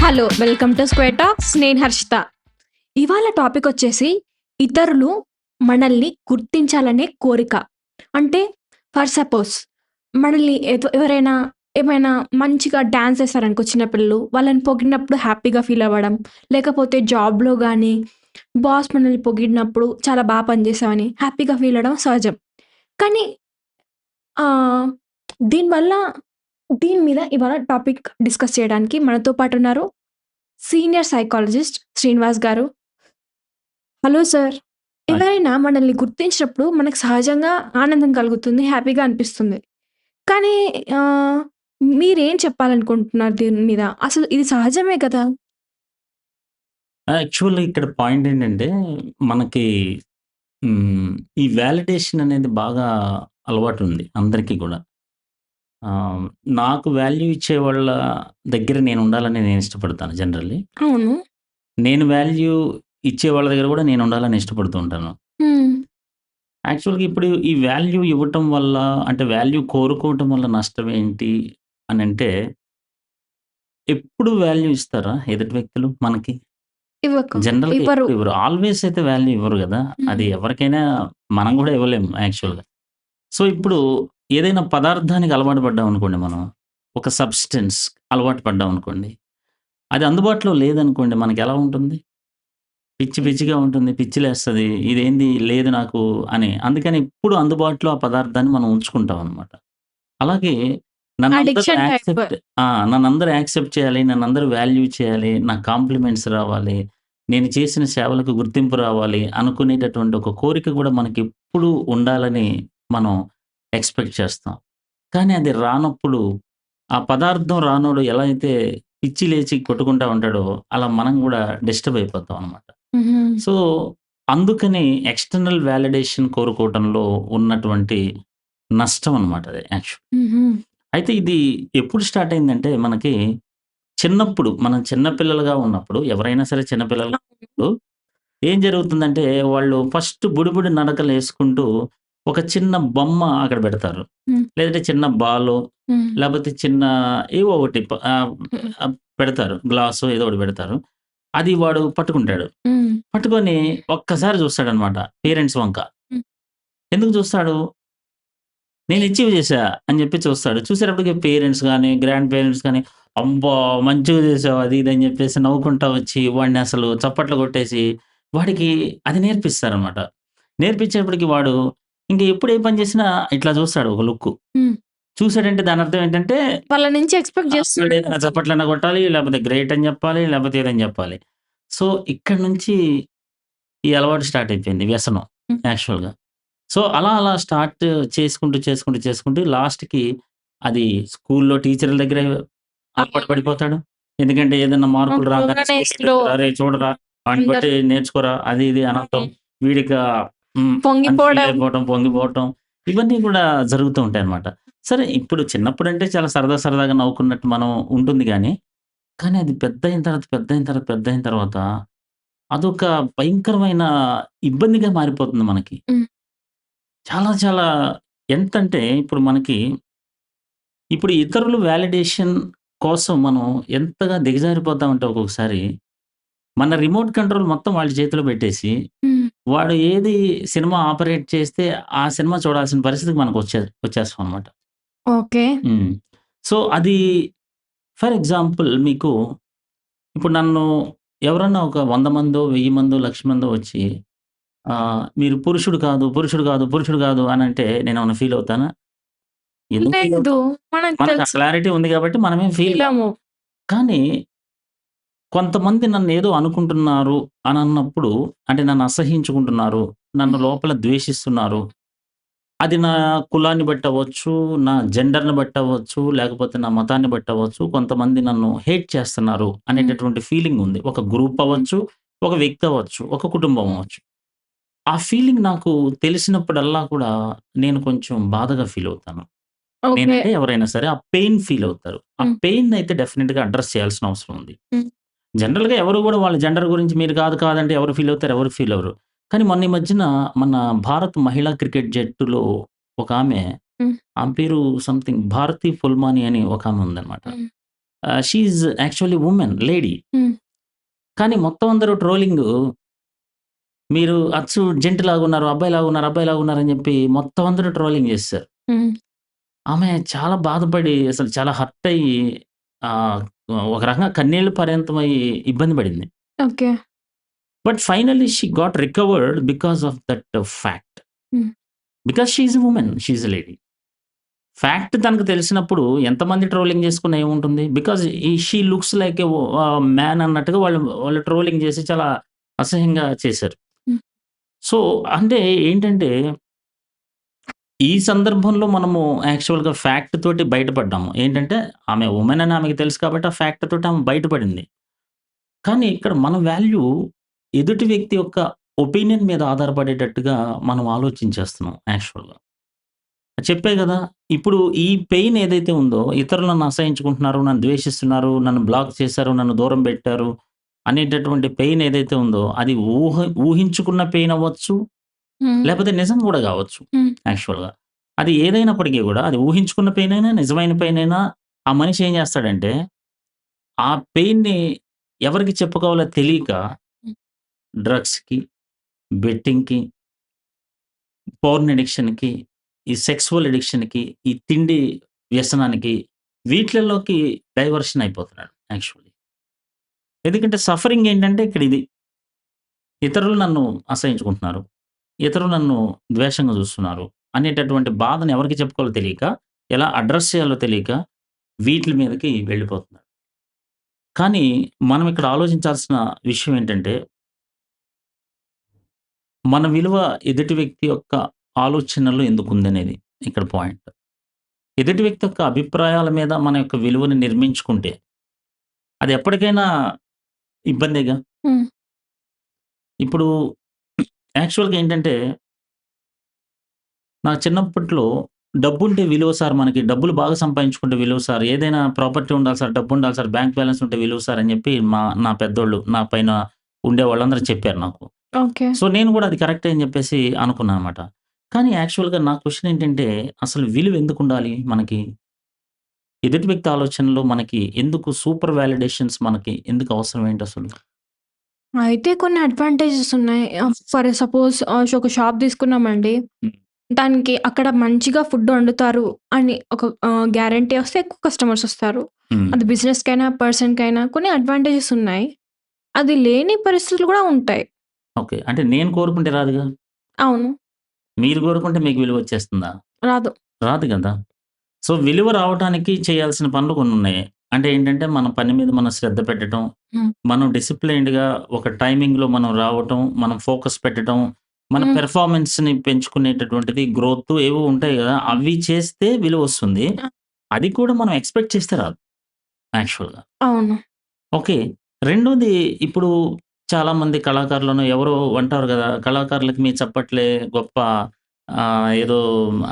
Hello! Welcome to square talks. నేను హర్షిత. ఇవాళ topic వచ్చేసి ఇతరులు మనల్ని గుర్తించాలనే కోరిక. అంటే ఫర్ సపోజ్ మనల్ని ఎవరైనా ఏమైనా మంచిగా డాన్స్ చేశారనుకో చిన్న పిల్లలు, వాళ్ళని పొగిడినప్పుడు హ్యాపీగా ఫీల్ అవ్వడం. లేకపోతే జాబ్‌లో గానీ, బాస్ మనల్ని పొగిడినప్పుడు చాలా పనిచేశావని హ్యాపీగా ఫీల్ అవ్వడం సహజం. కానీ ఆహ్, దీనివల్ల దీని మీద ఇవాళ టాపిక్ డిస్కస్ చేయడానికి మనతో పాటున్నారు సీనియర్ సైకాలజిస్ట్ శ్రీనివాస్ గారు. Hello sir. హాయ్. ఎవరైనా మనల్ని గుర్తించినప్పుడు మనకు సహజంగా ఆనందం కలుగుతుంది. హ్యాపీగా అనిపిస్తుంది. కానీ ఆహ్, మీరేం చెప్పాలనుకుంటున్నారు దీని మీద? అసలు ఇది సహజమే కదా! యాక్చువల్‌గా ఇక్కడ పాయింట్ ఏంటంటే, మనకి హ్మ్, ఈ వాలిడేషన్ అనేది బాగా అలవాటుంది అందరికీ గూడా. ఆహ్, నాకు వాల్యూ ఇచ్చేవాళ్ళ దగ్గర నేనుండాలని నేను ఇష్టపడతాను జనరల్లీ. అవును. నేను వాల్యూ ఇచ్చే వాళ్ళ దగ్గర గూడా నేనుండాలని ఇష్టపడుతూ ఉంటాను. హ్మ్. యాక్చువల్‌గా ఇప్పుడు ఈ వాల్యూ ఇవ్వటం వల్ల అంటే వాల్యూ కోరుకోవటం వల్ల నష్టం ఏంటి అనంటే, ఎప్పుడు వాల్యూ ఇస్తారా ఎదుటి వ్యక్తులు మనకి? జనరల్‌గా ఇవ్వరు. ఎప్పుడు ఇవ్వరు. ఆల్‌వేస్ అయితే వాల్యూ ఇవ్వరు గదా! హ్మ్. అది ఎవరికైనా మనం గూడా ఇవ్వలేము యాక్చువల్‌గా. సో, ఇప్పుడు ఏదైనా పదార్థానికి అలవాటు పడ్డామనుకోండి మనం. ఒక సబ్‌స్టెన్స్ అలవాటు పడ్డామనుకోండి. అది అందుబాటులో లేదనుకోండి మనకెలా ఉంటుంది? పిచ్చి పిచ్చిగా ఉంటుంది. పిచ్చిలేస్తది. ఇదేంది లేదు నాకు అని. అందుకని ఎప్పుడు అందుబాటులో ఆ పదార్థాన్ని మనం ఉంచుకుంటామనమాట. అలాగే నన్నందరూ అడిక్షన్ టైప్. యాక్సెప్ట్ నన్నందరూ యాక్సెప్ట్ చేయాలి. నన్నందరూ వాల్యూ చేయాలి. నాకు కాంప్లిమెంట్స్ రావాలి. నేను చేసిన సేవలకు గుర్తింపు రావాలి అనుకునేటటువంటి ఒక కోరిక గూడా మనకెప్పుడు ఉండాలని మనం ఎక్స్‌పెక్ట్ చేస్తాం. కానీ అది రానప్పుడు, ఆ పదార్థం రానోడు ఎలా అయితే పిచ్చి లేచి కొట్టుకుంటా ఉంటాడో, అలా మనం గూడా డిస్టర్బ్ అయిపోతాం అనమాట. హుహు. సో, అందుకని ఎక్స్‌టర్నల్ వాలిడేషన్ కోరుకోవటంలో ఉన్నటువంటి నష్టం అనమాట అది యాక్చువల్. హుహు. అయితే ఇది ఎప్పుడు స్టార్ట్ అయిందంటే మనకి చిన్నప్పుడు మనం చిన్న పిల్లలుగా ఉన్నప్పుడు ఎవరైనా సరే చిన్న పిల్లలుగా ఉన్నప్పుడు ఏం జరుగుతుందంటే వాళ్ళు ఫస్ట్ బుడిబుడి నడకలేసుకుంటూ ఒక చిన్న బొమ్మ అక్కడ పెడతారు. హ్మ్. లేదంటే చిన్న బాలో హ్మ్. లేపోతే చిన్న ఏవో ఒకటి హ్మ్. పెడతారు. గ్లాసో ఏదో ఒకటి పెడతారు. అది వాడు పట్టుకుంటాడు. హ్మ్. పట్టుకొని ఒక్కసారి చూస్తాడనమాట పేరెంట్స్ వంక. హ్మ్. ఎందుకు చూస్తాడు? నేను అచీవ్ చేశా అని చెప్పి చూస్తాడు. చూసేటప్పటికి పేరెంట్స్ గాని, గ్రాండ్ పేరెంట్స్ గాని, "అబ్బా! మంచిగా చేసావు" అది ఇది అని చెప్పేసి నవ్వుకుంటా వచ్చి వాడిని అసలు చప్పట్లు కొట్టేసి వాడికి అది నేర్పిస్తారనమాట. నేర్పించేటప్పటికి వాడు ఇంక ఎప్పుడు ఏ పని చేసినా ఇట్లా చూస్తాడు ఒక లుక్కు. హ్మ్. చూసాడంటే దాని అర్థం ఏంటంటే వాళ్ళ నుంచి ఎక్స్‌పెక్ట్ చేస్తున్నాడు. వీడేదైనా చప్పట్లన్నా కొట్టాలి, లేకపోతే గ్రేట్ అని చెప్పాలి, లేకపోతే ఏదని చెప్పాలి. సో, ఇక్కడి నుంచి ఈ అలవాటు స్టార్ట్ అయిపోయింది వ్యసనం హ్మ్. యాక్చువల్‌గా. సో, అలా అలా స్టార్ట్ చేసుకుంటూ లాస్ట్‌కి అది స్కూల్‌లో టీచర్ల దగ్గర అలవాటు పడిపోతాడు. ఎందుకంటే ఏదన్నా మార్కులు రాంగానే స్లోగానే స్కూల్ స్లో టీచర్ "అరేయ్! చూడరా వాడిని అందరు బట్టి నేర్చుకోరా" అది ఇది అనటం. వీడిక అని ఫీల్ పొంగిపోవడం. అయిపోవటం, పొంగిపోవటం ఇవన్నీ కూడా జరుగుతూ ఉంటాయన్నమాట. సరే ఇప్పుడు చిన్నప్పుడంటే చాలా సరదాగా నవ్వుకున్నట్టు మనం ఉంటుంది గానీ, కానీ అది పెద్దయిన తర్వాత అదొక భయంకరమైన ఇబ్బందిగా మారిపోతుంది మనకి. హ్మ్. చాలా చాలా ఎంతంటే ఇప్పుడు మనకి ఇప్పుడు ఇతరులు వాలిడేషన్ కోసం మనం ఎంతగా దిగజారిపోతామంటే ఒక్కొక్కసారి, మన రిమోట్ కంట్రోల్ మొత్తం వాళ్ళ చేతిలో పెట్టేసి, హ్మ్. వాడు ఏది సినిమా ఆపరేట్ చేస్తే ఆ సినిమా చూడాల్సిన పరిస్థితికి వచ్చేస్తామనమాట. ఓకే. హ్మ్. సో, అది ఫర్ ఎగ్జాంపుల్ మీకు ఇప్పుడు నన్ను ఎవరన్నా ఒక 100 మందో, 1000 మందో, 1,00,000 మందో వచ్చి మీరు పురుషుడు కాదు అనంటే నేనేమన్నా ఫీల్ అవుతానా? ఎందుకు ఫీల్ లేదు. అవుతాం? మనకు మనకు ఆ తెలుసు. క్లారిటీ ఉంది కాబట్టి మనమేం ఫీల్ కాము. ఫీలము. కానీ కొంతమంది నన్నేదో అనుకుంటున్నారు అనన్నప్పుడు అంటే నన్ను అసహ్యించుకుంటున్నారు. నన్ను హ్మ్. లోపల ద్వేషిస్తున్నారు. అది నా కులాన్ని బట్టవ్వచ్చు, నా జెండర్‌ని బట్టవ్వచ్చు, లేకపోతే నా మతాన్ని బట్టవ్వచ్చు. కొంతమంది నన్ను హేట్ చేస్తున్నారు హ్మ్. అనేటటువంటి ఫీలింగ్ ఉంది. ఒక గ్రూప్ హ్మ్. అవ్వచ్చు, ఒక వ్యక్తి అవ్వచ్చు, ఒక కుటుంబం హ్మ్. అవ్వచ్చు. ఆ ఫీలింగ్ నాకు తెలిసినప్పుడల్లా కూడా నేను కొంచెం బాధగా ఫీల్ అవుతాను. ఓకే. నేనంటే ఎవరైనా సరే ఆ పెయిన్ ఫీల్ అవుతారు. ఆ హ్మ్. పెయిన్‌నయితే డెఫినిట్‌గా అడ్రెస్ చేయాల్సిన అవసరం ఉంది. హ్మ్. జనరల్‌గా ఎవరు గూడా వాళ్ళ జెండర్ గురించి మీరు కాదంటే ఎవరు ఫీల్ అవుతారు? ఎవరు ఫీల్ అవ్వరు. కానీ మొన్న ఈ మధ్యన మన భారత్ మహిళా క్రికెట్ జట్టులో ఒకామె హ్మ్. ఆమె పేరు సంథింగ్ భారతి ఫుల్మాని అని ఒకామె ఉందన్నమాట. హ్మ్. She is actually women, lady. హ్మ్. కానీ మొత్తం అందరూ ట్రోలింగు మీరు అచ్చు జంటలాగున్నారు, అబ్బాయిలాగున్నారు అని చెప్పి మొత్తం అందరూ ట్రోలింగ్ చేసేసారు. హ్మ్. ఆమె చాలా బాధపడి అసలు చాలా హర్ట్ అయ్యి ఆహ్, ఒక రకంగా కన్నీళ్లు పర్యంతమయ్యి ఇబ్బంది పడింది. Okay. But finally she got recovered because of that fact. Hmm. Because she is a women, she is a lady. Fact తనకు తెలిసినప్పుడు ఎంతమంది ట్రోలింగ్ చేసుకున్నా ఏముంటుంది? Because she looks like a man అన్నట్టుగా వాళ్ళు ట్రోలింగ్ చేసి చాలా అసహ్యంగా చేశారు. హ్మ్. సో, అంటే ఏంటంటే, ఈ సందర్భంలో మనము యాక్చువల్‌గా ఫ్యాక్ట్ తోటి బయటపడ్డాము. ఏంటంటే, ఆమె వుమెన్ అని ఆమెకి తెలుసు కాబట్టి, ఆ ఫ్యాక్ట్ తోటి ఆమె బయటపడింది. కానీ ఇక్కడ మన వాల్యూ ఎదుటి వ్యక్తి యొక్క ఒపీనియన్ మీద ఆధారపడేటట్టుగా మనం ఆలోచించేస్తున్నాం యాక్చువల్‌గా. చెప్పా గదా! ఇప్పుడు ఈ పెయిన్ ఏదైతే ఉందో, ఇతరులు నన్ను అసహించుకుంటున్నారు, నన్ను ద్వేషిస్తున్నారు, నన్ను బ్లాక్ చేశారు, నన్ను దూరం పెట్టారు అనేటటువంటి పెయిన్ ఏదైతే ఉందో, అది ఊహించుకున్న పెయిన్ అవ్వచ్చు, హ్మ్. లేపోతే నిజం గూడా గావచ్చు హ్మ్. యాక్చువల్‌గా. అది ఏదైనప్పటికీ గూడా, అది ఊహించుకున్న పెయిన్ అయినా, నిజమైన పెయిన్ అయినా, ఆ మనిషి ఏం జేస్తాడంటే, ఆ పెయిన్‌ని ఎవరికి చెప్పుకోవాలో తెలియక హ్మ్. డ్రగ్స్‌కి, బెట్టింగ్‌కి, పోర్న్ అడిక్షన్‌కి, ఈ సెక్సువల్ అడిక్షన్‌కి, ఈ తిండి వ్యసనానికి, వీట్లల్లోకి డైవర్షన్ అయిపోతున్నాడు యాక్చువల్లీ. ఎందుకంటే సఫరింగ్ ఏంటంటే ఇక్కడ ఇది. ఇతరులు నన్ను అసహించుకుంటున్నారు. ఇతరులు నన్ను ద్వేషంగా చూస్తున్నారు అనేటటువంటి బాధను ఎవరికి చెప్పుకోవాలో తెలియక, ఎలా అడ్రెస్ చేయాలో తెలియక వీట్లి మీదకి వెళ్ళిపోతున్నారు. కానీ మనం ఇక్కడ ఆలోచించాల్సిన విషయం ఏంటంటే, మన విలువ ఎదుటి వ్యక్తి యొక్క ఆలోచనలో ఎందుకుందనేది ఇక్కడ పాయింట్. ఎదుటి వ్యక్తి యొక్క అభిప్రాయాల మీద మన యొక్క విలువని నిర్మించుకుంటే, అది ఎప్పటికైనా ఇబ్బందేగా. హ్మ్. ఇప్పుడు యాక్చువల్‌గా ఏంటంటే, నా చిన్నప్పట్లో డబ్బుంటే విలువ సార్ మనకి, డబ్బులు బాగా సంపాదించుకుంటే విలువ సార్, ఏదైనా ప్రాపర్టీ ఉండాలి సార్, డబ్బుండాలి సార్, బ్యాంక్ బ్యాలెన్స్ ఉంటే విలువ సార్ అని చెప్పి నా పెద్దోళ్ళు, నా పైన ఉండేవాళ్ళందరూ చెప్పారు నాకు. ఓకే. సో, నేను గూడా అది కరెక్టే అని జెప్పేసి అనుకున్నాననమాట. కానీ యాక్చువల్‌గా నా క్వెషన్ ఏంటంటే, అసలు విలువ ఎందుకుండాలి మనకి? ఎదుటి వ్యక్తి ఆలోచనలో మనకి ఎందుకు సూపర్ వాలిడేషన్స్ మనకి ఎందుకు అవసరం ఏంటసలు? అయితే కొన్ని అడ్వాంటేజెస్ ఉన్నాయి. ఫర్ సపోజ్ ఒక షాప్ తీసుకున్నామండి. హ్మ్. దానికి అక్కడ మంచిగా ఫుడ్ వండుతారు అని ఒక గ్యారంటీ వస్తే ఎక్కువ కస్టమర్స్ వస్తారు. హ్మ్. అది బిజినెస్‌కైనా, పర్సన్‌కైనా కొన్ని అడ్వాంటేజెస్ ఉన్నాయి. అది లేని పరిస్థితులు కూడా ఉంటాయి. ఓకే. అంటే నేను కోరుకుంటే రాదుగా? అవును. మీరు కోరుకుంటే మీకు విలువొచ్చేస్తుందా? రాదు. రాదు గదా! సో, విలువ రావటానికి చేయాల్సిన పనులు కొన్నున్నాయి. అంటే ఏంటంటే, మన పని మీద మనం శ్రద్ధ పెట్టటం, హ్మ్. మనం డిసిప్లైన్డ్‌గా ఒక టైమింగ్‌లో మనం రావటం, మనం ఫోకస్ పెట్టటం, మన హ్మ్. పెర్ఫార్మన్స్‌ని పెంచుకునేటటువంటిది గ్రోత్ ఏవో ఉంటాయి గదా! అవి చేస్తే విలువొస్తుంది. ఆ! అది కూడా మనం ఎక్స్‌పెక్ట్ చేస్తే రాదు యాక్చువల్‌గా. అవును. ఓకే. రెండోది ఇప్పుడు చాలామంది కళాకారులను ఎవరో అంటారు గదా! కళాకారులకి మీ చప్పట్లే గొప్ప ఏదో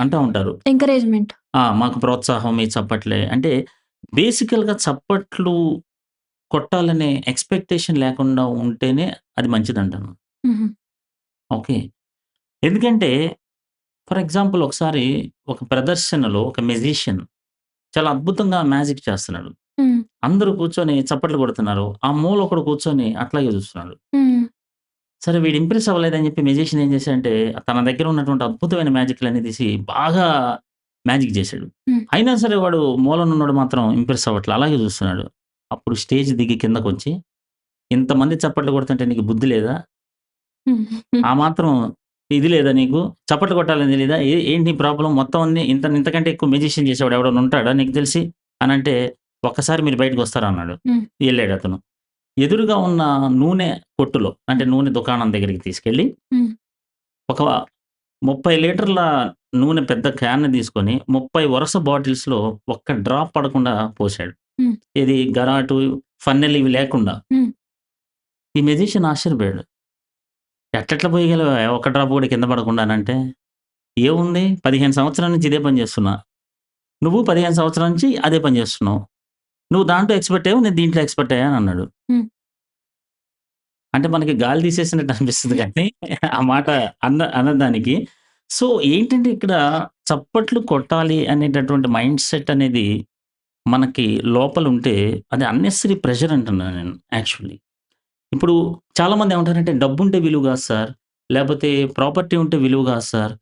అంటా ఉంటారు. ఎంకరేజ్‌మెంట్. మాకు ప్రోత్సాహం మీ చప్పట్లే. అంటే బేసికల్‌గా చప్పట్లు కొట్టాలనే ఎక్స్‌పెక్టేషన్ లేకుండా ఉంటేనే అది మంచిదంటాను. హుహు. ఓకే. ఎందుకంటే ఫర్ ఎగ్జాంపుల్ ఒకసారి ఒక ప్రదర్శనలో ఒక మ్యూజిషియన్ చాలా అద్భుతంగా మ్యాజిక్ చేస్తున్నాడు. హ్మ్. అందరూ కూర్చొని చప్పట్లు కొడుతున్నారు. ఆ మూల ఒకడు కూర్చొని అట్లాగే చూస్తున్నాడు. హ్మ్. సరే వీడు ఇంప్రెస్ అవ్వలేదని చెప్పి మ్యూజిషియన్ ఏం చేశాడంటే, తన దగ్గర ఉన్నటువంటి అద్భుతమైన మ్యాజిక్‌లన్నీ తీసి బాగా మ్యాజిక్ చేశాడు. హ్మ్. అయినా సరే వాడు మూలనున్నోడు మాత్రం ఇంప్రెస్ అవ్వట్ల. అలాగే చూస్తున్నాడు. అప్పుడు స్టేజ్ దిగి కిందకొచ్చి, "ఇంతమంది చప్పట్లు కొడుతుంటే నీకు బుద్ధి లేదా? హ్మ్. ఆ మాత్రం ఇది లేదా నీకు? చప్పట్లు కొట్టాలని తెలీదా? ఏంటి నీ ప్రాబ్లమ్? మొత్తం అన్ని ఇంతకంటే ఎక్కువ మ్యూజిషియన్ చేసేవాడు ఎవడైనా ఉంటాడా నీకు తెలిసి?" అనంటే, "ఒక్కసారి మీరు బయటకొస్తారా?" అన్నాడు. హ్మ్. ఎళ్ళాడతను. ఎదురుగా ఉన్న నూనె కొట్టులో అంటే నూనె దుకాణం దగ్గరికి తీసుకెళ్ళి హ్మ్. ఒక 30 లీటర్ల నూనె పెద్ద క్యాన్ తీసుకొని 30 వరుస బాటిల్స్‌లో ఒక్క డ్రాప్ పడకుండా పోసాడు. హ్మ్. ఏది గరాటు, ఫన్నెల్ ఇవి లేకుండా. హ్మ్. ఈ మ్యూజిషియన్ ఆశ్చర్యపోయాడు. ఎట్లెట్లా పోయగలవా ఒక్క డ్రాప్ కూడా కింద పడకుండా అనంటే, ఏముంది 15 సంవత్సరాల నుంచి ఇదే పని చేస్తున్నా. నువ్వు 15 సంవత్సరాల నుంచి అదే పని చేస్తున్నావు. నువ్వు దాంట్లో ఎక్స్‌పర్ట్ అయ్యావు. నేను దీంట్లో ఎక్స్‌పర్ట్ అయ్యాను అన్నాడు. హ్మ్. అంటే మనకి గాలి తీసేసినట్టు అనిపిస్తది గానీ, ఆ మాట అన్నదానికి. సో, ఏంటంటే ఇక్కడ చప్పట్లు కొట్టాలి అనేటటువంటి మైండ్ సెట్ అనేది మనకి లోపలుంటే అది అన్నెసెసరీ ప్రెషర్ అంటున్నాను నేను యాక్చువల్లీ. ఇప్పుడు చాలామంది ఏమంటారంటే డబ్బుంటే విలువ గాదు సార్. లేపోతే ప్రాపర్టీ ఉంటే విలువ గాదు సార్.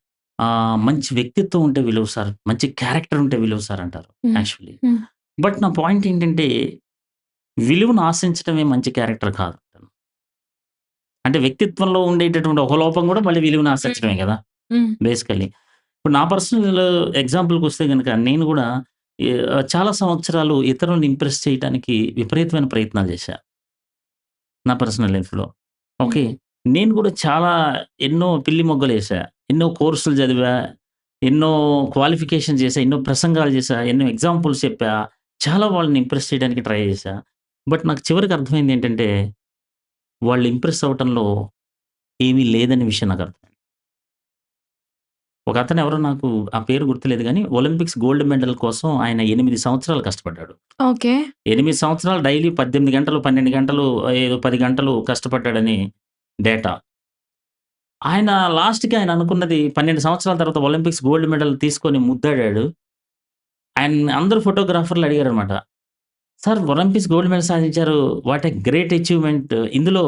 మంచి వ్యక్తిత్వం ఉంటే విలువ సార్. మంచి క్యారెక్టర్ ఉంటే విలువ సార్ అంటారు హ్మ్. యాక్చువల్లీ. హ్మ్. బట్ నా పాయింట్ ఏంటంటే విలువను ఆశించడమే మంచి క్యారెక్టర్ కాదు. అంటే వ్యక్తిత్వంలో ఉండేటటువంటి ఒక లోపం గూడా మళ్ళీ విలువను హ్మ్. ఆశించడమే గదా! హ్మ్. బేసికల్లీ. ఇప్పుడు నా పర్సనల్ ఎగ్జాంపుల్‌కొస్తే గనక నేను గూడా చాలా సంవత్సరాలు ఇతరులను ఇంప్రెస్ చేయటానికి విపరీతమైన ప్రయత్నాలు చేశా. నా పర్సనల్ లైఫ్‌లో. హ్మ్. ఓకే. నేను గూడా చాలా ఎన్నో పిల్లి మొగ్గలేసా. ఎన్నో కోర్సులు చదివా. ఎన్నో క్వాలిఫికేషన్ చేశా. ఎన్నో ప్రసంగాలు చేశా. ఎన్నో ఎగ్జాంపుల్స్ చెప్పా. చాలా వాళ్ళని ఇంప్రెస్ చేయడానికి ట్రై చేశా. బట్ నాకు చివరికి అర్థమైందేంటంటే, వాళ్ళు ఇంప్రెస్ అవ్వటంలో ఏమీ లేదనే విషయం నాకర్థమైంది. ఒకతను ఎవరో నాకు ఆ పేరు గుర్తులేదు గానీ, ఒలింపిక్స్ గోల్డ్ మెడల్ కోసం ఆయన 8 సంవత్సరాలు కష్టపడ్డాడు. ఓకే. 8 సంవత్సరాలు డైలీ 18 గంటలు, 12 గంటలు ఏదో 10 గంటలు కష్టపడ్డాడని డేటా. ఆయన లాస్ట్‌కి ఆయన అనుకున్నది 12 సంవత్సరాల తర్వాత ఒలింపిక్స్ గోల్డ్ మెడల్ తీసుకొని ముద్దాడాడు. ఆయన్ని అందరూ ఫోటోగ్రాఫర్‌లు అడిగారనమాట. "సార్ ఒలింపిక్స్ గోల్డ్ మెడల్ సాధించారు. What a great achievement. ఇందులో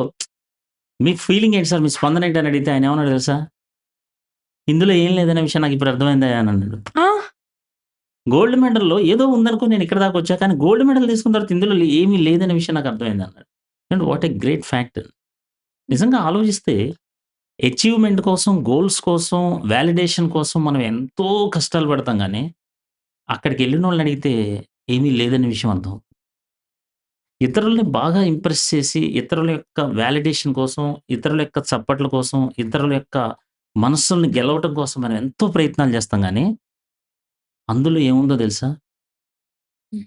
మీ ఫీలింగ్ ఏంటి సార్? మీ స్పందన ఏంటి?" అని అడిగితే ఆయన ఏమన్నాడో తెలుసా? "ఇందులో ఏం లేదనే విషయం నాకు ఇప్పుడు అర్థమైందయ్యా" అని అన్నాడు. ఆ! గోల్డ్ మెడల్‌లో ఏదో ఉందనుకోని నేను ఇక్కడి దాకా వచ్చా. కానీ గోల్డ్ మెడల్ తీసుకున్న తర్వాత ఇందులో ఏమీ లేదనే విషయం నాకు అర్థమైందన్నాడు. And what a great fact. నిజంగా ఆలోచిస్తే అచీవ్‌మెంట్ కోసం, గోల్స్ కోసం, వాలిడేషన్ కోసం మనం ఎంతో కష్టాలు పడతాం గానీ, అక్కడికెళ్ళినోళ్ళని అడిగితే ఏమీ లేదనే విషయం అర్థం. ఇతరుల్ని బాగా ఇంప్రెస్ చేసి, ఇతరుల యొక్క వాలిడేషన్ కోసం, ఇతరుల యొక్క చప్పట్ల కోసం, ఇతరుల యొక్క మనస్సుల్ని గెలవటం కోసం మనం ఎంతో ప్రయత్నాలు చేస్తాం గానీ, అందులో ఏముందో తెలుసా? హ్మ్.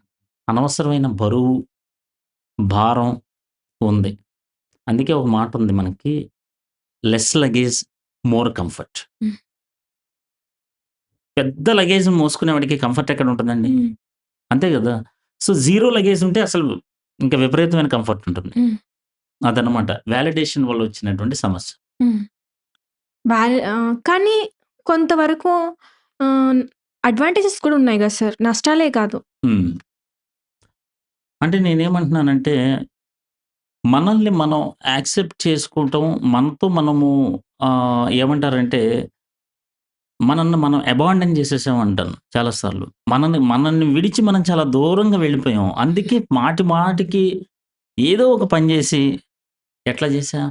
అనవసరమైన బరువు, భారం ఉంది. అందుకే ఒక మాటుంది మనకి లెస్ లగేజ్ మోర్ కంఫర్ట్. హ్మ్. పెద్ద లగేజ్‌ని మోసుకునేవాడికి కంఫర్ట్ ఎక్కడుంటదండి? హ్మ్. అంతే గదా! సో, జీరో లగేజ్ ఉంటే అసలు ఇంకా విపరీతమైన కంఫర్ట్ ఉంటుంది. హ్మ్. అదనమాట. వాలిడేషన్ వల్ల వచ్చినటువంటి సమస్య. హ్మ్. కానీ కొంతవరకు ఆహ్, అడ్వాంటేజెస్ కూడా ఉన్నాయి గదా సార్. నష్టాలే కాదు. హ్మ్. అంటే నేనేమంటున్నానంటే, మనల్ని మనం యాక్సెప్ట్ చేసుకోవటం, మనతో మనము ఏమంటారంటే, మనల్ని మనం అబాండన్ చేసేసాం అంటాను చాలా సార్లు. మనల్ని విడిచి మనం చాలా దూరంగా వెళ్ళిపోయాం. అందుకే మాటి మాటికి ఏదో ఒక పని జేసి, ఎట్లా జేశా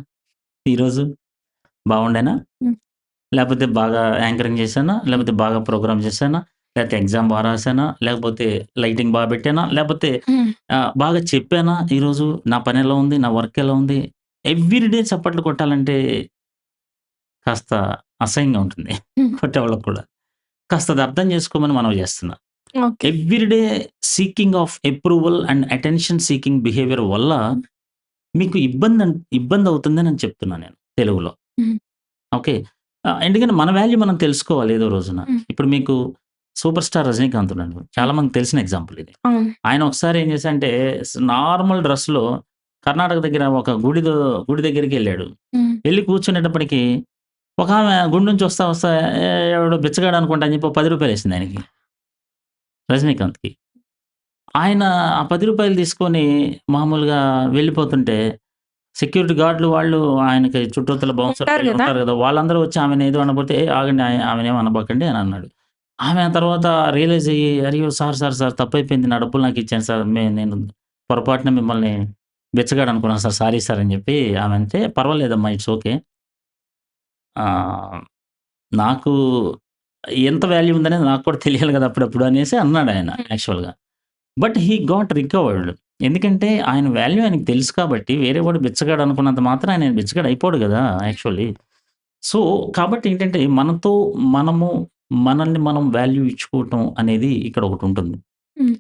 ఈరోజు? బాగుండేనా? హ్మ్. లేపోతే బాగా యాంకరింగ్ చేశానా? హ్మ్. లేపోతే బాగా ప్రోగ్రామ్ చేశానా? లేతే ఎగ్జామ్ బా రాసానా? లేకపోతే లైటింగ్ బా పెట్టానా? లేపోతే హ్మ్. బాగా చెప్పానా ఈరోజు? నా పనెలా ఉంది? నా వర్క్ ఎలా ఉంది? ఎవ్రీ డే చప్పట్లు కొట్టాలంటే కాస్త అసహ్యంగా ఉంటుంది. హ్మ్. కొట్టేవాళ్ళకి కూడా. కాస్త అది అర్థం చేసుకోమని మనవి చేస్తున్నా. Okay. Every day seeking of approval and attention seeking behaviour వల్ల హ్మ్. మీకు ఇబ్బందవుతుందని నేను చెప్తున్నా నేను తెలుగులో. హ్మ్. ఓకే. ఎందుకంటే మన వాల్యూ మనం తెలుసుకోవాలి ఏదో రోజున. హ్మ్. ఇప్పుడు మీకు 'సూపర్ స్టార్ రజనీకాంత్' ఉన్నాడు. హ్మ్. చాలా మందికి తెలిసిన ఎగ్జాంపుల్ ఇది. అవును. ఆయన ఒకసారి ఏం చేశారంటే నార్మల్ డ్రెస్‌లో కర్ణాటక దగ్గర ఒక గుడి దగ్గరికెళ్ళాడు. హ్మ్. ఎళ్లి కూర్చునేటప్పటికి ఒకామె గుడి నుంచి వస్తా వస్తా ఎవడో బిచ్చగాడు అనుకుంటా అని చెప్పి ఓ రూ. 10 ఏసింది ఆయనకి. రజనీకాంత్‌కి. ఆయన ఆ రూ. 10 తీసుకొని మామూలుగా వెళ్ళిపోతుంటే సెక్యూరిటీ గార్డ్‌లు వాళ్ళు ఆయనకి చుట్టూతల బౌన్సర్స్ ఉంటారు వీళ్ళు గదా! ఉంటారు గదా! వాళ్ళందరూ వచ్చి ఆమెను ఏదో అనబోతే, "ఏ ఆగండి ఆమెనేమి అనబాకండి" అని అన్నాడు. ఆమె ఆ తర్వాత రియలైజ్ అయ్యి, "అయ్యో! సార్ తప్పైపోయింది. నా డబ్బులు నాకిచ్చేయండి సార్. నేను పొరపాటున మిమ్మల్ని బిచ్చగాడు అనుకున్నాను సార్. సారీ సార్" అని చెప్పి ఆమె అంటే, "పర్వాలేదమ్మా ఇట్స్ ఓకే. ఆహ్, నాకు ఎంత వాల్యూ ఉందనేది నాకు కూడా తెలియాలి గదా! అప్పుడప్పుడు" అనేసి అన్నాడాయన హ్మ్. యాక్చువల్‌గా. But he got recovered. ఎందుకంటే ఆయన వాల్యూ ఆయనకి తెలుసు కాబట్టి వేరే వాడు బిచ్చగాడు అనుకున్నంత మాత్రాన ఆయన బిచ్చగాడు అయిపోడు గదా! హ్మ్. యాక్చువల్లీ. సో, కాబట్టి ఏంటంటే మనతో మనము మనల్ని మనం వాల్యూ ఇచ్చుకోవటం అనేది ఇక్కడ ఒకటుంటుంది. హ్మ్.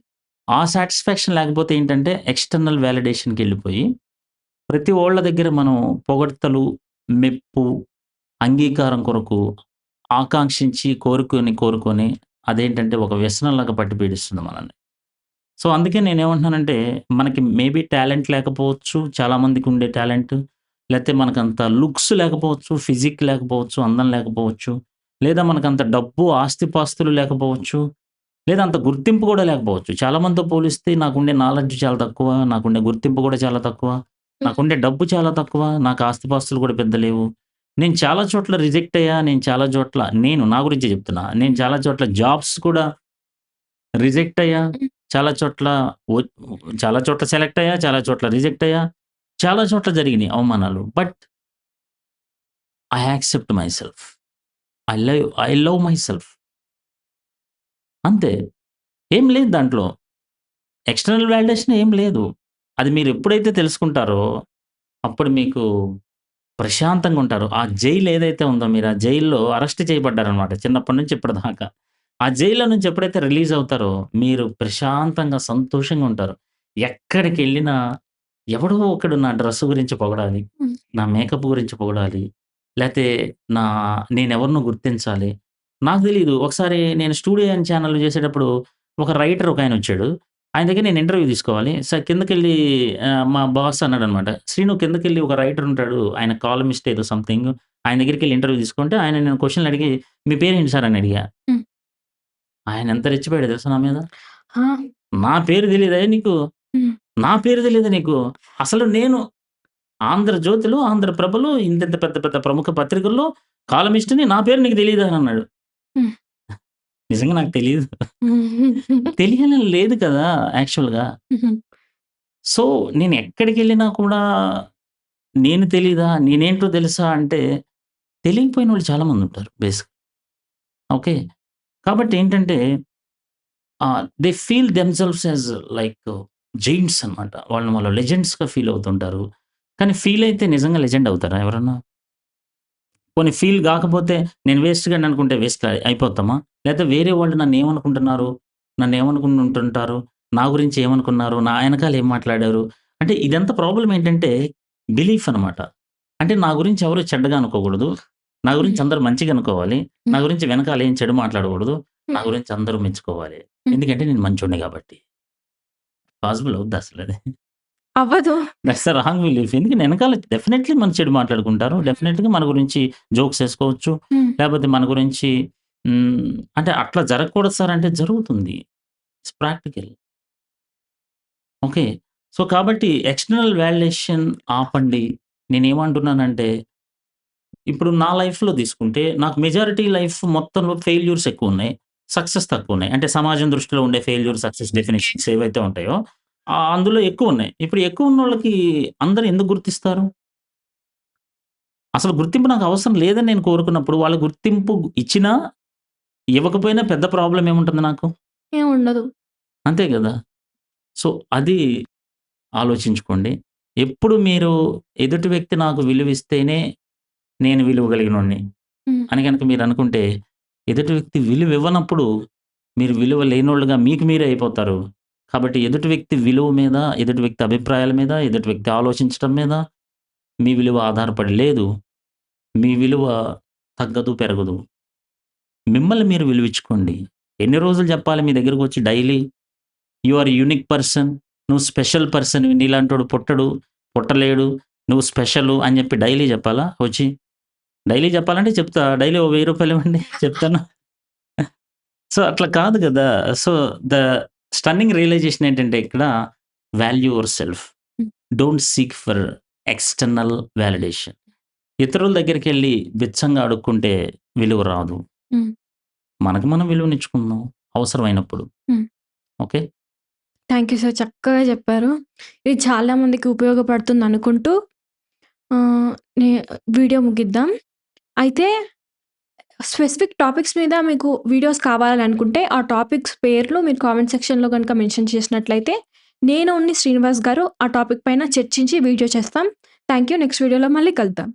ఆ సాటిస్ఫాక్షన్ లేకపోతే ఏంటంటే ఎక్స్‌టర్నల్ వాలిడేషన్‌కెళ్ళిపోయి ప్రతి ఓళ్ళ దగ్గర మనం పొగడ్తలు, మెప్పు, అంగీకారం కొరకు ఆకాంక్షించి కోరుకొని అదేంటంటే ఒక వ్యసనంలాగా పట్టి పీడిస్తుంది మనల్ని. సో, అందుకే నేనేమంటున్నానంటే, మనకి మేబీ టాలెంట్ లేకపోవచ్చు. చాలా మందికుండే టాలెంట్. లేతే మనకంత లుక్స్ లేకపోవచ్చు. ఫిజిక్ లేకపోవచ్చు. అందం లేకపోవచ్చు. లేదా మనకంత డబ్బు, ఆస్తిపాస్తులు లేకపోవచ్చు. లేదా అంత గుర్తింపు కూడా లేకపోవచ్చు. చాలా మందితో పోలిస్తే నాకుండే నాలెడ్జ్ చాలా తక్కువ. నాకుండే గుర్తింపు కూడా చాలా తక్కువ. హ్మ్. నాకుండే డబ్బు చాలా తక్కువ. నాకు ఆస్తిపాస్తులు కూడా పెద్ద లేవు. నేను చాలా చోట్ల రిజెక్ట్ అయ్యా. నేను చాలా చోట్ల నా గురించే చెప్తున్నా. నేను హ్మ్. చాలా చోట్ల జాబ్స్ కూడా రిజెక్ట్ అయ్యా. హ్మ్. చాలా చోట్ల ఒ చాలా చోట్ల సెలెక్ట్ అయ్యా. చాలా చోట్ల రిజెక్ట్ అయ్యా. చాలా చోట్ల జరిగినాయి అవమానాలు. But I accept myself. I love myself. అంతే. ఏం లేదు దాంట్లో. ఎక్స్‌టర్నల్ వాలిడేషన్ ఏం లేదు. అది మీరెప్పుడైతే తెలుసుకుంటారో, అప్పుడు మీకు ప్రశాంతంగా ఉంటారు. ఆ జైల్ ఏదైతే ఉందో మీరు ఆ జైల్‌లో అరెస్ట్ చేయబడ్డారనమాట చిన్నప్పటి నుంచి ఇప్పటిదాకా. ఆ జైల్‌లో నుంచి ఎప్పుడైతే రిలీజ్ అవుతారో, మీరు ప్రశాంతంగా, సంతోషంగా ఉంటారు. ఎక్కడికెళ్ళినా ఎవడో ఒకడు నా డ్రెస్ గురించి పొగడాలి, హ్మ్. నా మేకప్ గురించి పొగడాలి, లేతే నా నేనెవరినో గుర్తించాలి. నాకు తెలీదు. ఒకసారి నేను స్టూడియో ఎన్ ఛానెల్‌లో చేసేటప్పుడు ఒక రైటర్ ఒకాయనొచ్చాడు. ఆయన దగ్గర నేను ఇంటర్వ్యూ తీసుకోవాలి. కిందకెళ్ళి మా బాస్ అన్నాడనమాట. "శ్రీను కిందకెళ్ళి ఒక రైటర్ ఉంటాడు. ఆయన కాలమిస్ట్ ఏదో సంథింగ్. ఆయన దగ్గరికెళ్ళి ఇంటర్వ్యూ తీసుకో" అంటే ఆయన నేను క్వెషన్‌లు అడిగి, "మీ పేరేంటి సార్" అని అడిగా. హ్మ్. ఆయన ఎంత రెచ్చిపోయాడో తెలుసా నా మీద? ఆ! "నా పేరు తెలీదాయె నీకు? హ్మ్. నా పేరు తెలీదా నీకు? అసలు నేను 'ఆంధ్రజ్యోతి'లో, 'ఆంధ్రప్రభలో' ఇంతింత పెద్ద పెద్ద ప్రముఖ పత్రికల్లో కాలమిస్ట్‌ని. నా పేరు నీకు తెలీదా?" అని అన్నాడు. హ్మ్. నిజంగా నాకు తెలీదు. హుహు. తెలియాలని లేదు కదా! యాక్చువల్‌గా. హుహు. సో, నేనెక్కడికెళ్ళినా కూడా నేను తెలీదా? నేనేంటో తెలుసా? అంటే తెలియకపోయినోళ్ళు చాలా మందుంటారు బేసిక్. ఓకే. కాబట్టి ఏంటంటే they feel themselves as like giants అన్నమాట. వాళ్ళు లెజెండ్స్‌గా ఫీల్ అవుతుంటారు. కానీ ఫీల్ అయితే నిజంగా లెజెండ్ అవుతారా ఎవరన్నా? పోనీ ఫీల్ గాకపోతే నేను వేస్ట్ గాడిని అనుకుంటే వేస్ట్ అయిపోతామా? లేతే వేరే వాళ్ళు నన్నేమనుకుంటున్నారు? నన్నేమనుకుంటుంటారు? నా గురించి ఏమనుకున్నారు? నా ఎనకాల ఏం మాట్లాడారు? అంటే ఇదంతా ప్రాబ్లమ్ ఏంటంటే బిలీఫ్ అనమాట. అంటే నా గురించి ఎవరు చెడ్డగా అనుకోకూడదు. నా గురించి హ్మ్. అందరూ మంచిగా అనుకోవాలి. నా హ్మ్. గురించి వెనకాల ఏం చెడు మాట్లాడకూడదు. నా హ్మ్. గురించి అందరూ మెచ్చుకోవాలి. హ్మ్. ఎందుకంటే నేను మంచోడిని గాబట్టి. పాసిబుల్ అవుద్దా అసలది? అవ్వదు. That's the wrong belief. ఎందుకంటే ఎనకాల డెఫినైట్‌లీ మన చెడు మాట్లాడుకుంటారు. హ్మ్. డెఫినైట్‌గా మన గురించి జోక్స్ ఏసుకోవచ్చు. హ్మ్. లేపోతే మన గురించి అంటే అట్లా జరగకూడదు సార్ అంటే జరుగుతుంది. It's practical. ఓకే. సో, కాబట్టి ఎక్స్‌టర్నల్ వాలిడేషన్ ఆపండి. నేనేమంటున్నానంటే, ఇప్పుడు నా లైఫ్‌లో తీసుకుంటే నాకు మెజారిటీ లైఫ్ మొత్తంలో ఫెయిల్యూర్స్ ఎక్కువున్నాయి. సక్సెస్ తక్కువున్నాయి. అంటే సమాజం దృష్టిలో ఉండే ఫెయిల్యూర్, సక్సెస్ డెఫినిషన్స్ ఏవైతే ఉంటాయో అందులో ఎక్కువున్నాయి. ఇప్పుడు ఎక్కువున్నోళ్ళకి అందరూ ఎందుకు గుర్తిస్తారు? అసలు గుర్తింపు నాకు అవసరం లేదని నేను కోరుకున్నప్పుడు, వాళ్ళు గుర్తింపు ఇచ్చినా, ఇవ్వకపోయినా పెద్ద ప్రాబ్లమ్ ఏముంటుంది నాకు? ఏం ఉండదు. అంతే గదా! సో, అది ఆలోచించుకోండి. ఎప్పుడు మీరు ఎదుటి వ్యక్తి నాకు విలువిస్తేనే నేను విలువ కలిగినోడిని హ్మ్. అని గనక మీరనుకుంటే, ఎదుటి వ్యక్తి విలువివ్వనప్పుడు మీరు విలువ లేనోళ్ళుగా మీకు మీరే అయిపోతారు. కాబట్టి ఎదుటి వ్యక్తి విలువ మీద, ఎదుటి వ్యక్తి అభిప్రాయాల మీద, ఎదుటి వ్యక్తి ఆలోచించటం మీద మీ విలువ ఆధారపడి లేదు. మీ విలువ తగ్గదు, పెరగదు. మిమ్మల్ని మీరు విలువించుకోండి. ఎన్ని రోజులు జెప్పాలి మీ దగ్గరకొచ్చి daily you are unique person. నువ్వు స్పెషల్ పర్సన్‌వి. నీలాంటోడు పుట్టడు, పుట్టలేడు. నువ్వు స్పెషలు అని జెప్పి డైలీ జెప్పాలా వచ్చి? డైలీ జెప్పాలంటే చెప్తా. డైలీ ఓ రూ. 1000 ఇవ్వండి చెప్తాను. సో, అట్లా కాదు గదా! సో, ద స్టన్నింగ్ రియలైజేషన్ ఏంటంటే ఇక్కడ వాల్యూ యువర్ సెల్ఫ్. హ్మ్. Don't seek for external validation. ఇతరుల దగ్గరికెళ్ళి బిచ్చంగా అడుక్కుంటే విలువ రాదు. హ్మ్. మనకు మనం విలువనిచ్చుకుందాం అవసరమైనప్పుడు. హ్మ్. ఓకే. Thank you sir. చక్కగా చెప్పారు. ఇది చాలా మందికి ఉపయోగపడుతుందనుకుంటూ ఆహ్, నే వీడియో ముగిద్దాం. అయితే స్పెసిఫిక్ టాపిక్స్ మీద మీకు వీడియోస్ కావాలనుకుంటే, ఆ టాపిక్స్ పేర్లు మీరు కామెంట్ సెక్షన్‌లో గనుక మెన్షన్ చేసినట్లయితే, నేను శ్రీనివాస్ గారు ఆ టాపిక్ పైన చర్చించి వీడియో చేస్తాం. Thank you. నెక్స్ట్ వీడియోలో మళ్ళీ కలుద్దాం.